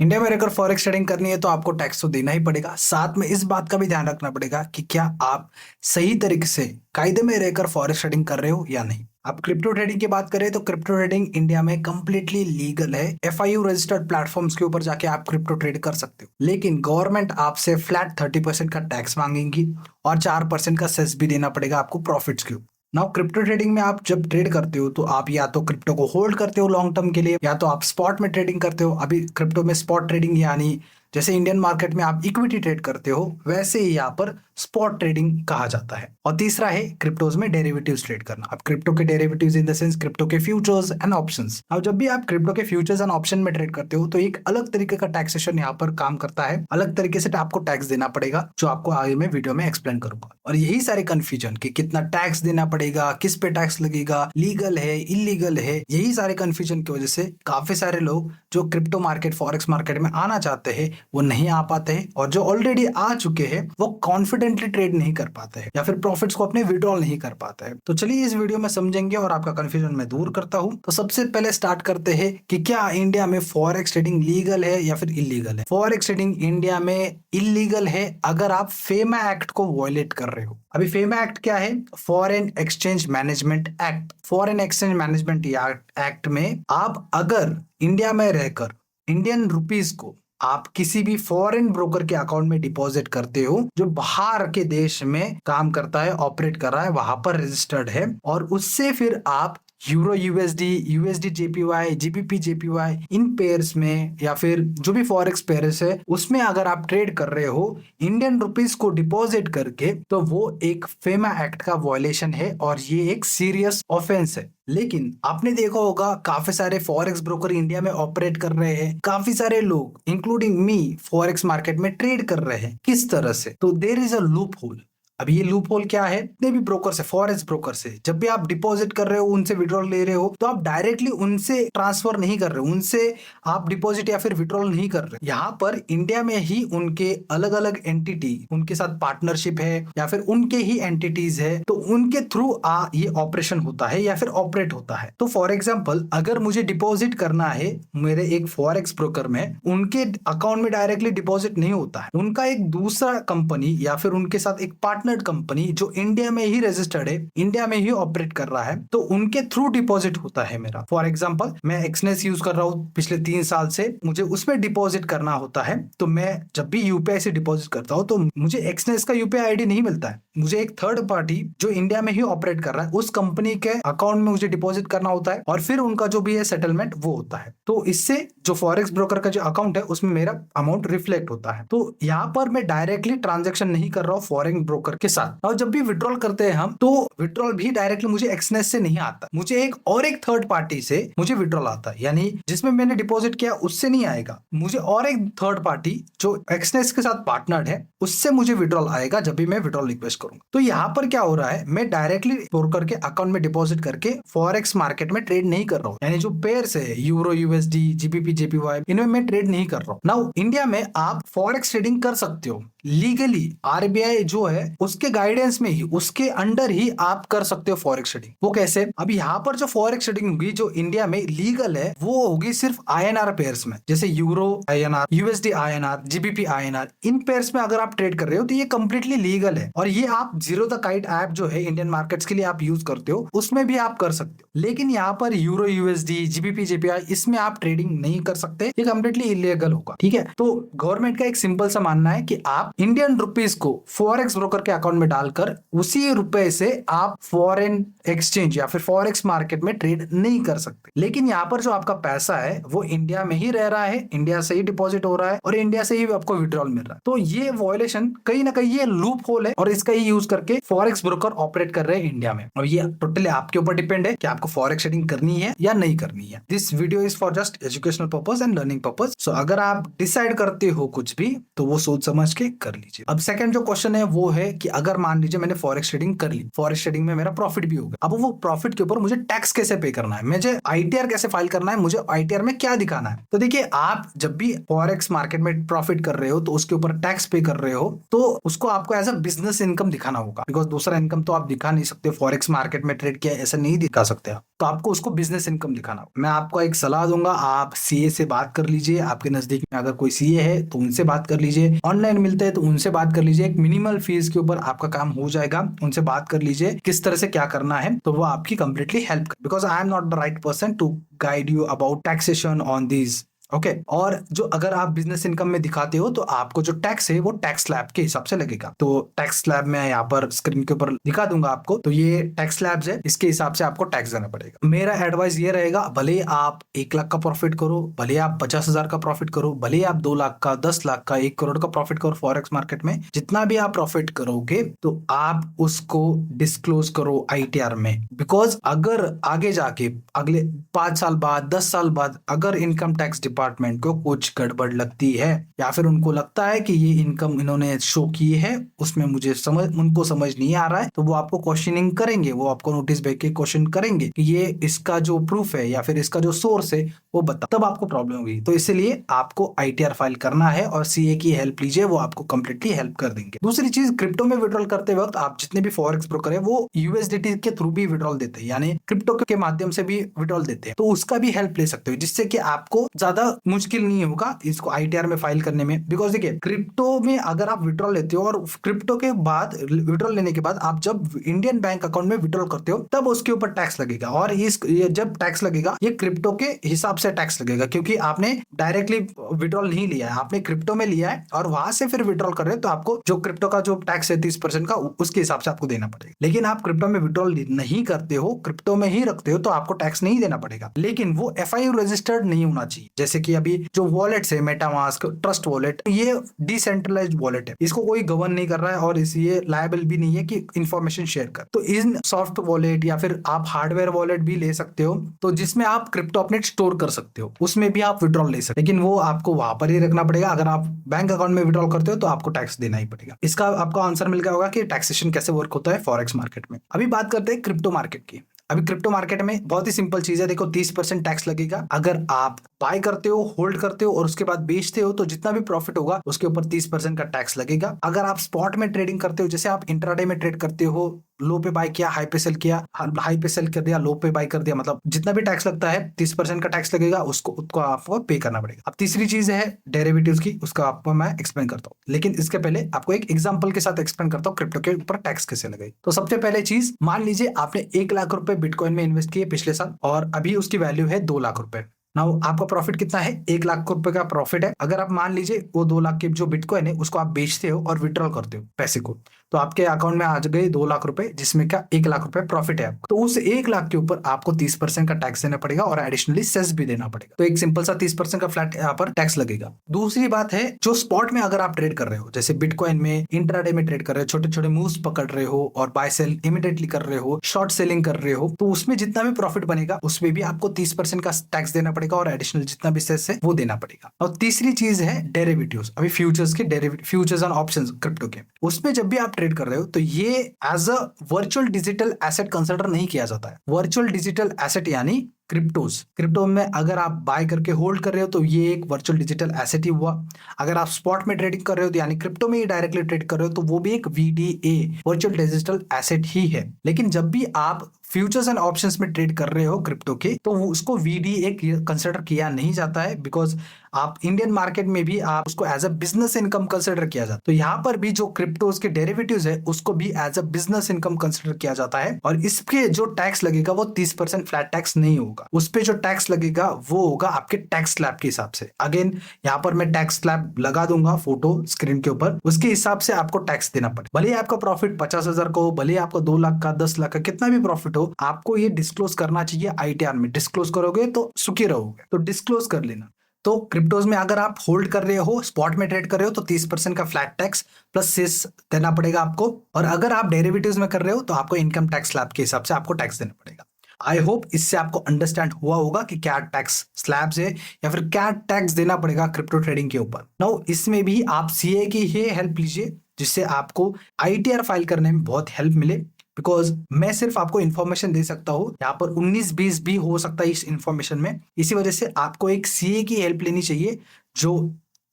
India में रहकर forex trading करनी है तो आपको टैक्स तो देना ही पड़ेगा। साथ में इस बात का भी ध्यान रखना पड़ेगा कि क्या आप सही तरीके से कायदे में रहकर फॉरेक्स ट्रेडिंग कर रहे हो या नहीं। आप क्रिप्टो ट्रेडिंग की बात करें तो क्रिप्टो ट्रेडिंग इंडिया में कंप्लीटली लीगल है। एफआईयू रजिस्टर्ड प्लेटफॉर्म्स के ऊपर जाके आप क्रिप्टो ट्रेड कर सकते हो, लेकिन गवर्नमेंट आपसे फ्लैट 30% का टैक्स मांगेगी और 4% का सेस भी देना पड़ेगा आपको प्रॉफिट्स के ऊपर। नाउ क्रिप्टो ट्रेडिंग में आप जब ट्रेड करते हो तो आप या तो क्रिप्टो को होल्ड करते हो लॉन्ग टर्म के लिए, या तो आप स्पॉट में ट्रेडिंग करते हो। अभी क्रिप्टो में स्पॉट ट्रेडिंग यानी जैसे इंडियन मार्केट में आप इक्विटी ट्रेड करते हो, वैसे ही यहाँ पर स्पॉट ट्रेडिंग कहा जाता है। और तीसरा है क्रिप्टोज में डेरिवेटिव्स ट्रेड करना। अब क्रिप्टो के derivatives in the sense crypto के फ्यूचर्स एंड ऑप्शंस। अब जब भी आप क्रिप्टो के फ्यूचर्स एंड ऑप्शन में ट्रेड करते हो तो एक अलग तरीके का टैक्सेशन यहाँ पर काम करता है। अलग तरीके से आपको टैक्स देना पड़ेगा, जो आपको आगे में वीडियो में एक्सप्लेन करूंगा। और यही सारे कंफ्यूजन कि कितना टैक्स देना पड़ेगा, किस पे टैक्स लगेगा, लीगल है इलीगल है, यही सारे कंफ्यूजन की वजह से काफी सारे लोग जो क्रिप्टो मार्केट फॉरेक्स मार्केट में आना चाहते हैं वो नहीं आ पाते हैं, और जो ऑलरेडी आ चुके हैं वो कॉन्फिडेंटली ट्रेड नहीं कर पाते हैं या फिर प्रॉफिट्स को अपने विड्रॉल नहीं कर पाते हैं। तो चलिए इस वीडियो में समझेंगे और आपका कंफ्यूजन मैं दूर करता हूं। तो सबसे पहले स्टार्ट करते हैं कि क्या इंडिया में फॉरेक्स ट्रेडिंग लीगल है या फिर इलीगल है। फॉरेक्स ट्रेडिंग इंडिया में इलीगल है अगर आप फेमा एक्ट को वॉयलेट कर रहे हो। अभी फेमा एक्ट क्या है? Foreign exchange management act. Foreign exchange management act में आप अगर इंडिया में रहकर इंडियन रुपीस को आप किसी भी फॉरेन ब्रोकर के अकाउंट में डिपॉजिट करते हो जो बाहर के देश में काम करता है, ऑपरेट कर रहा है, वहां पर रजिस्टर्ड है, और उससे फिर आप euro USD, USD JPY, GBP JPY, इन पेयर्स में या फिर जो भी फॉरेक्स पेयर्स है उसमें अगर आप ट्रेड कर रहे हो इंडियन रुपीस को डिपॉजिट करके, तो वो एक फेमा एक्ट का वॉयलेशन है और ये एक सीरियस ऑफेंस है। लेकिन आपने देखा होगा काफी सारे फॉरेक्स ब्रोकर इंडिया में ऑपरेट कर रहे हैं, काफी सारे लोग इंक्लूडिंग मी फॉरेक्स मार्केट में ट्रेड कर रहे हैं। किस तरह से? तो there is a loop hole. अब ये लूप होल क्या है? जितने भी ब्रोकर से, फॉरेक्स ब्रोकर से जब भी आप डिपॉजिट कर रहे हो, उनसे विड्रॉल ले रहे हो, तो आप डायरेक्टली उनसे ट्रांसफर नहीं कर रहे हो, उनसे आप डिपॉजिट या फिर विड्रॉल नहीं कर रहे। यहाँ पर इंडिया में ही उनके अलग अलग एंटिटी, उनके साथ पार्टनरशिप है या फिर उनके ही एंटिटीज है, तो उनके थ्रू ये ऑपरेशन होता है या फिर ऑपरेट होता है। तो फॉर एग्जाम्पल अगर मुझे डिपॉजिट करना है मेरे एक फॉरेक्स ब्रोकर में, उनके अकाउंट में डायरेक्टली डिपॉजिट नहीं होता है, उनका एक दूसरा कंपनी या फिर उनके साथ एक पार्टनर कंपनी जो इंडिया में ही रजिस्टर्ड है, इंडिया में ही ऑपरेट कर रहा है, तो उनके थ्रू डिपॉजिट होता है मेरा। फॉर एग्जांपल मैं एक्सनेस यूज कर रहा हूं पिछले 3 साल से, मुझे उसमें डिपॉजिट करना होता है, तो मैं जब भी यूपीआई से डिपॉजिट करता हूं तो मुझे एक्सनेस का यूपीआई आईडी नहीं मिलता है, मुझे एक थर्ड पार्टी जो इंडिया में ही ऑपरेट कर रहा है उस कंपनी के अकाउंट में मुझे डिपॉजिट करना होता है, और फिर उनका जो भी है सेटलमेंट वो होता है। तो इससे जो फॉरेक्स ब्रोकर का जो अकाउंट है उसमें मेरा अमाउंट रिफ्लेक्ट होता है। तो यहाँ पर मैं डायरेक्टली ट्रांजेक्शन नहीं कर रहा हूँ फॉरेन ब्रोकर के साथ। और जब भी विड्रॉल करते हैं हम, तो विड्रॉल भी डायरेक्टली मुझे एक्सनेस से नहीं आता, मुझे एक थर्ड पार्टी से मुझे विड्रॉल आता है, यानी जिसमें मैंने डिपॉजिट किया उससे नहीं आएगा, मुझे और एक थर्ड पार्टी जो एक्सनेस के साथ पार्टनर्ड है उससे मुझे विड्रॉल आएगा जब भी मैं विड्रॉल रिक्वेस्ट करूंगा। तो यहाँ पर क्या हो रहा है, मैं डायरेक्टली ब्रोकर के अकाउंट में डिपॉजिट करके फॉरेक्स मार्केट में ट्रेड नहीं कर रहा हूँ, यानी जो पेयर्स है यूरो यूएसडी जीबीपी जेपीवाई, इनमें मैं ट्रेड नहीं कर रहा हूँ। नाउ इंडिया में आप फॉरेक्स ट्रेडिंग कर सकते हो लीगली, आरबीआई जो है उसके गाइडेंस में ही, उसके अंडर ही आप कर सकते हो फॉरेक्स ट्रेडिंग। वो कैसे? अब यहाँ पर जो फॉरेक्स ट्रेडिंग होगी जो इंडिया में लीगल है वो होगी सिर्फ आईएनआर पेयर्स में, जैसे euro INR, USD INR, GBP INR, इन पेयर्स में अगर आप ट्रेड कर रहे हो तो ये कंप्लीटली लीगल है, और ये आप जीरो द काइट ऐप जो है इंडियन मार्केट्स के लिए आप यूज करते हो उसमें भी आप कर सकते हो। लेकिन यहाँ पर यूरो यूएसडी जीबीपी जेपीआई इसमें आप ट्रेडिंग नहीं कर सकते, ये कंप्लीटली इलीगल होगा। ठीक है, तो गवर्नमेंट का एक सिंपल सा मानना है कि आप इंडियन रुपीस को फॉरेक्स ब्रोकर के अकाउंट में डालकर उसी रुपए से आप फॉरेन एक्सचेंज या फिर फॉरेक्स मार्केट में ट्रेड नहीं कर सकते। लेकिन यहाँ पर जो आपका पैसा है वो इंडिया में ही रह रहा है, इंडिया से ही डिपॉजिट हो रहा है और इंडिया से ही आपको विड्रॉल मिल रहा है। तो ये वॉयलेशन कहीं ना कहीं ये लूप होल है और इसका ही यूज करके फॉरेक्स ब्रोकर ऑपरेट कर रहे हैं इंडिया में। और ये टोटली आपके ऊपर डिपेंड है कि आपको फॉरेक्स ट्रेडिंग करनी है या नहीं करनी है। This video is for just educational purpose and learning purpose. So अगर आप डिसाइड करते हो कुछ भी तो वो सोच समझ के कर लीजिए। अब सेकंड जो क्वेश्चन है वो है कि अगर मान लीजिए मैंने फॉरेक्स ट्रेडिंग कर ली, फॉरेक्स ट्रेडिंग में मेरा प्रॉफिट भी हो गया, अब वो प्रॉफिट के ऊपर मुझे टैक्स कैसे पे करना है, मुझे आईटीआर कैसे फाइल करना है, मुझे आईटीआर में क्या दिखाना है। तो देखिए, आप जब भी फॉरेक्स मार्केट में प्रॉफिट कर रहे हो तो उसके ऊपर टैक्स पे कर रहे हो, तो उसको आपको एज अ बिजनेस इनकम दिखाना होगा, बिकॉज दूसरा इनकम तो आप दिखा नहीं सकते, फॉरेक्स मार्केट में ट्रेड किया ऐसा नहीं दिखा सकते आप, तो आपको उसको बिजनेस इनकम दिखाना होगा। मैं आपको एक सलाह दूंगा, आप सीए से बात कर लीजिए, आपके नजदीक में अगर कोई सीए है तो उनसे बात कर लीजिए, ऑनलाइन मिलते हैं तो उनसे बात कर लीजिए, एक मिनिमल फीस के ऊपर आपका काम हो जाएगा। उनसे बात कर लीजिए किस तरह से क्या करना है, तो वो आपकी कंप्लीटली हेल्प कर, because I am not the right person to guide you about taxation on these. Okay और जो अगर आप बिजनेस इनकम में दिखाते हो तो आपको जो टैक्स है वो टैक्स स्लैब के हिसाब से लगेगा। तो टैक्स स्लैब मैं यहाँ पर स्क्रीन के ऊपर दिखा दूंगा आपको, तो ये टैक्स स्लैब्स है, इसके हिसाब से आपको टैक्स देना पड़ेगा। मेरा एडवाइस ये रहेगा, भले आप 1 लाख का प्रॉफिट करो, भले आप 50,000 का प्रॉफिट करो, भले आप 2 लाख का, 10 लाख का, 1 करोड़ का प्रॉफिट करो, फॉरेक्स मार्केट में जितना भी आप प्रॉफिट करोगे तो आप उसको डिस्क्लोज करो आईटीआर में, बिकॉज अगर आगे जाके अगले 5 साल बाद, 10 साल बाद अगर इनकम टैक्स डिपार्टमेंट को कुछ गड़बड़ लगती है या फिर उनको लगता है कि ये इनकम इन्होंने शो की है उसमें उनको समझ नहीं आ रहा है, तो वो आपको क्वेश्चनिंग करेंगे, वो आपको नोटिस भेज के क्वेश्चन करेंगे कि ये इसका जो प्रूफ है या फिर इसका जो सोर्स है वो बता, तब आपको प्रॉब्लम होगी। तो इसलिए आपको आईटीआर फाइल करना है और सीए की हेल्प लीजिए, वो आपको कंप्लीटली हेल्प कर देंगे। दूसरी चीज, क्रिप्टो में विड्रॉल करते वक्त आप जितने भी फॉरेक्स ब्रोकर है वो यूएसडीटी के थ्रू भी विड्रॉल देते हैं, यानी क्रिप्टो के माध्यम से भी विड्रॉल देते हैं, तो उसका भी हेल्प ले सकते हो, जिससे कि आपको ज्यादा मुश्किल नहीं होगा इसको आईटीआर में फाइल करने में। बिकॉज देखिए, क्रिप्टो में अगर आप विड्रॉल लेते हो और क्रिप्टो के बाद विड्रॉल लेने के बाद आप जब इंडियन बैंक अकाउंट में विड्रॉल करते हो तब उसके ऊपर टैक्स लगेगा, और ये जब टैक्स लगेगा ये क्रिप्टो के हिसाब से टैक्स लगेगा, क्योंकि आपने डायरेक्टली विड्रॉल नहीं लिया है, आपने क्रिप्टो में लिया है और वहां से फिर विड्रॉल कर रहे हो, तो आपको जो क्रिप्टो का जो टैक्स है 30% का, उसके हिसाब से आपको देना पड़ेगा। लेकिन आप क्रिप्टो में विड्रॉल नहीं करते हो, क्रिप्टो में ही रखते हो, तो आपको टैक्स नहीं देना पड़ेगा, लेकिन वो एफआईयू रजिस्टर्ड नहीं होना चाहिए। जैसे कि अभी जो वॉलेट्स है, मेटामास्क, ट्रस्ट वॉलेट, ये डिसेंट्रलाइज्ड वॉलेट है, इसको कोई गवर्न नहीं कर रहा है और ये लायबल भी नहीं है कि इंफॉर्मेशन शेयर कर। तो इन सॉफ्ट वॉलेट या फिर आप हार्डवेयर वॉलेट भी ले सकते हो, तो जिसमें आप क्रिप्टो अपने स्टोर कर सकते हो, उसमें भी आप विड्रॉल ले सकते हो, लेकिन वो आपको वहां पर ही रखना पड़ेगा। अगर आप बैंक अकाउंट में विड्रॉल करते हो तो आपको टैक्स देना ही पड़ेगा। इसका आपको आंसर मिल गया होगा कि टैक्सेशन कैसे वर्क होता है फॉरेक्स मार्केट में। अभी बात करते हैं क्रिप्टो मार्केट की। अभी क्रिप्टो मार्केट में बहुत ही सिंपल चीज है, देखो 30% टैक्स लगेगा अगर आप बाय करते हो, होल्ड करते हो और उसके बाद बेचते हो, तो जितना भी प्रॉफिट होगा उसके ऊपर 30% का टैक्स लगेगा। अगर आप स्पॉट में ट्रेडिंग करते हो, जैसे आप इंट्राडे में ट्रेड करते हो, लो पे बाय किया, हाई पे सेल किया, हाई पे सेल कर दिया, लो पे बाय कर दिया, मतलब जितना भी टैक्स लगता है 30% का टैक्स लगेगा, उसको आपको पे करना पड़ेगा। अब तीसरी चीज है डेरिवेटिव्स की, उसका आपको मैं एक्सप्लेन करता हूँ, लेकिन इसके पहले आपको एक एग्जांपल के साथ एक्सप्लेन करता हूँ क्रिप्टो के ऊपर टैक्स कैसे लगेगी। तो सबसे पहले चीज, मान लीजिए आपने 1 लाख रुपए बिटकॉइन में इन्वेस्ट किए पिछले साल और अभी उसकी वैल्यू है 2 लाख रुपए। नाउ आपका प्रॉफिट कितना है? 1 लाख रुपए का प्रॉफिट है। अगर आप मान लीजिए वो 2 लाख के जो बिटकॉइन है उसको आप बेचते हो और विड्रॉल करते हो पैसे को, तो आपके अकाउंट में आ गए 2 लाख रुपए, जिसमें का 1 लाख रुपए प्रॉफिट है आपको। तो उस 1 लाख के ऊपर आपको 30% का टैक्स देना पड़ेगा और एडिशनली सेस भी देना पड़ेगा। तो एक सिंपल सा 30% का फ्लैट यहाँ पर टैक्स लगेगा। दूसरी बात है, जो स्पॉट में अगर आप ट्रेड कर रहे हो, जैसे बिटकॉइन में इंट्राडे में ट्रेड कर रहे हो, छोटे छोटे मूव्स पकड़ रहे हो और बाय सेल इमीडिएटली कर रहे हो, शॉर्ट सेलिंग कर रहे हो, तो उसमें जितना भी प्रॉफिट बनेगा उसमें भी आपको 30% का टैक्स देना पड़ेगा और एडिशनल जितना भी सेस है वो देना पड़ेगा। और तीसरी चीज है डेरिवेटिव्स। अभी फ्यूचर्स के derivative, futures and options crypto के, उसमें जब भी आप ट्रेड कर रहे हो तो ये as a virtual digital asset consider नहीं किया जाता है। वर्चुअल डिजिटल एसेट यानी क्रिप्टो में अगर आप बाय करके होल्ड कर रहे हो तो ये एक वर्चुअल डिजिटल एसेट ही हुआ। अगर आप स्पॉट में ट्रेडिंग कर रहे हो तो यानी क्रिप्टो में ही डायरेक्टली ट्रेड कर रहे हो तो वो भी एक वीडीए वर्चुअल डिजिटल एसेट ही है। लेकिन जब भी आप फ्यूचर्स एंड ऑप्शंस में ट्रेड कर रहे हो क्रिप्टो के, तो उसको वीडीए कंसिडर किया नहीं जाता है, बिकॉज आप इंडियन मार्केट में भी आप उसको as a business income consider किया जाता है। तो यहाँ पर भी जो क्रिप्टोज के डेरिवेटिव्स है उसको भी as a business income consider किया जाता है और इसके जो टैक्स लगेगा वो 30% फ्लैट टैक्स नहीं होगा। उस पे जो टैक्स लगेगा वो होगा आपके टैक्स स्लैब के हिसाब से। अगेन यहाँ पर मैं टैक्स स्लैब लगा दूंगा फोटो स्क्रीन के ऊपर, उसके हिसाब से आपको टैक्स देना पड़े। भले आपका प्रॉफिट 50,000 का हो, भले आपको 2 लाख का, 10 लाख का, कितना भी प्रॉफिट हो, आपको ये डिस्क्लोज करना चाहिए आईटीआर में। डिस्क्लोज करोगे तो सुखी रहोगे, तो डिस्क्लोज कर लेना। तो क्रिप्टोज में अगर आप होल्ड कर रहे हो, स्पॉट में ट्रेड कर रहे हो, तो 30% का फ्लैट टैक्स प्लस सेस देना पड़ेगा आपको। और अगर आप डेरिवेटिव्स में कर रहे हो तो आपको इनकम टैक्स स्लैब के हिसाब से आपको टैक्स देना पड़ेगा। आई होप इससे आपको अंडरस्टैंड हुआ होगा कि क्या टैक्स स्लैब्स है या फिर क्या टैक्स देना पड़ेगा क्रिप्टो ट्रेडिंग के ऊपर। नाउ इसमें भी आप सीए की ही हेल्प लीजिए, जिससे आपको आईटीआर फाइल करने में बहुत हेल्प मिले। बिकॉज मैं सिर्फ आपको इन्फॉर्मेशन दे सकता हूँ, यहाँ पर 19-20 भी हो सकता है इस इन्फॉर्मेशन में। इसी वजह से आपको एक सीए की हेल्प लेनी चाहिए, जो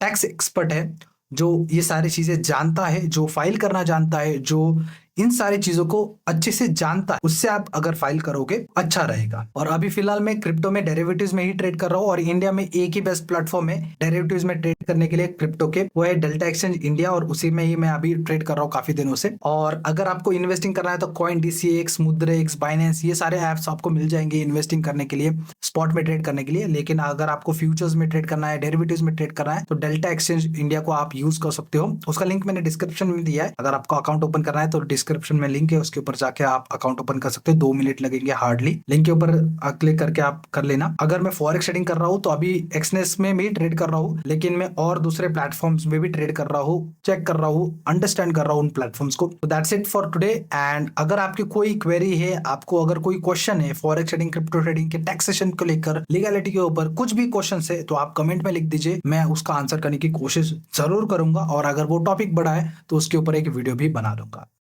टैक्स एक्सपर्ट है, जो ये सारी चीजें जानता है, जो फाइल करना जानता है, जो इन सारी चीजों को अच्छे से जानता है। उससे आप अगर फाइल करोगे अच्छा रहेगा। और अभी फिलहाल मैं क्रिप्टो में डेरिवेटिव्स में ही ट्रेड कर रहा हूँ, और इंडिया में एक ही बेस्ट प्लेटफॉर्म है डेरिवेटिव्स में ट्रेड करने के लिए क्रिप्टो के, वो है डेल्टा एक्सचेंज इंडिया, और उसी में ही मैं अभी ट्रेड कर रहा हूँ काफी दिनों से। और अगर आपको इन्वेस्टिंग करना है तो कॉइन डीसीएक्स, मुद्रेक्स, बाइनेंस, ये सारे ऐप्स आपको मिल जाएंगे इन्वेस्टिंग करने के लिए, स्पॉट में ट्रेड करने के लिए। लेकिन अगर आपको फ्यूचर्स में ट्रेड करना है, डेरिवेटिव्स में ट्रेड करना है, तो डेल्टा एक्सचेंज इंडिया को आप यूज कर सकते हो। उसका लिंक मैंने डिस्क्रिप्शन में दिया है। अगर आपको अकाउंट ओपन करना है तो डिस्क्रिप्शन में लिंक है, उसके ऊपर जाके आप अकाउंट ओपन कर सकते हो। 2 मिनट लगेंगे हार्डली। लिंक के ऊपर क्लिक करके आप कर लेना। अगर मैं फॉरेक्स ट्रेडिंग कर रहा हूँ तो अभी एक्सनेस में भी ट्रेड कर रहा हूँ, लेकिन मैं और दूसरे प्लेटफॉर्म्स में भी ट्रेड कर रहा हूँ, चेक कर रहा हूँ, अंडरस्टैंड कर रहा हूँ उन प्लेटफॉर्म्स को। तो that's it for today. And अगर आपकी कोई क्वेरी है, आपको अगर कोई क्वेश्चन है फॉरेक्स ट्रेडिंग, क्रिप्टो ट्रेडिंग के टैक्सेशन को लेकर, लीगैलिटी के ऊपर कुछ भी क्वेश्चन है, तो आप कमेंट में लिख दीजिए, मैं उसका आंसर करने की कोशिश जरूर करूंगा। और अगर वो टॉपिक बड़ा है तो उसके ऊपर एक वीडियो भी बना दूंगा।